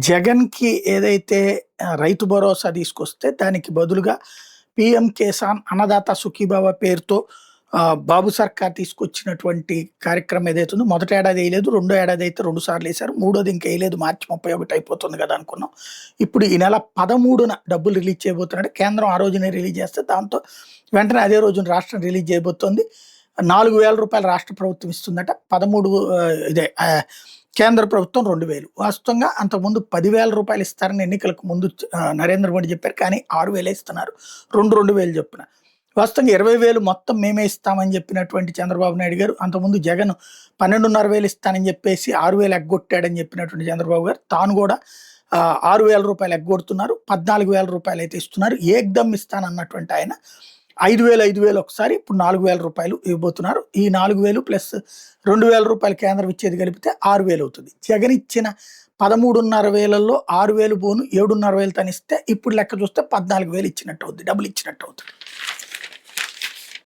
జగన్‌కి ఏదైతే రైతు భరోసా తీసుకొస్తే దానికి బదులుగా పీఎం కిసాన్ అన్నదాత సుఖీభవ పేరుతో బాబు సర్కార్ తీసుకొచ్చినటువంటి కార్యక్రమం ఏదైతే ఉందో మొదటి ఏడాది ఎయలేదు. రెండో ఏడాది అయితే 2 సార్లు ఎసారు. మూడోది ఇంకా ఎయలేదు. మార్చి 31 అయిపోతుంది కదా అనుకున్నాం. ఇప్పుడు ఈ నెల 13న డబ్బులు రిలీజ్ చేయబోతున్నాడు. కేంద్రం ఆ రోజునే రిలీజ్ చేస్తే దాంతో వెంటనే అదే రోజున రాష్ట్రం రిలీజ్ చేయబోతోంది. రూ. 4,000 రాష్ట్ర ప్రభుత్వం ఇస్తుందట. 13 ఇదే కేంద్ర ప్రభుత్వం 2,000. వాస్తవంగా అంతకుముందు రూ. 10,000 ఇస్తారని ఎన్నికలకు ముందు నరేంద్ర మోడీ చెప్పారు. కానీ 6,000 ఇస్తున్నారు. 2,000 చొప్పున. వాస్తవంగా 20,000 మొత్తం మేమే ఇస్తామని చెప్పినటువంటి చంద్రబాబు నాయుడు గారు, అంతకుముందు జగన్ 12,500 ఇస్తానని చెప్పేసి 6,000 ఎగ్గొట్టాడని చెప్పినటువంటి చంద్రబాబు గారు తాను కూడా రూ. 6,000 ఎగ్గొడుతున్నారు. రూ. 14,000 అయితే ఇస్తున్నారు. ఏకదమ్ ఇస్తానన్నటువంటి ఆయన 5,000 ఒకసారి, ఇప్పుడు రూ. 4,000 ఇవ్వబోతున్నారు. ఈ 4,000 ప్లస్ రూ. 2,000 కేంద్రం ఇచ్చేది కలిపితే 6,000 అవుతుంది. జగన్ ఇచ్చిన 13,500లో 6,000 పోను 7,500 తనిస్తే ఇప్పుడు లెక్క చూస్తే 14,000 ఇచ్చినట్టు అవుతుంది. డబ్బులు ఇచ్చినట్టు అవుతుంది.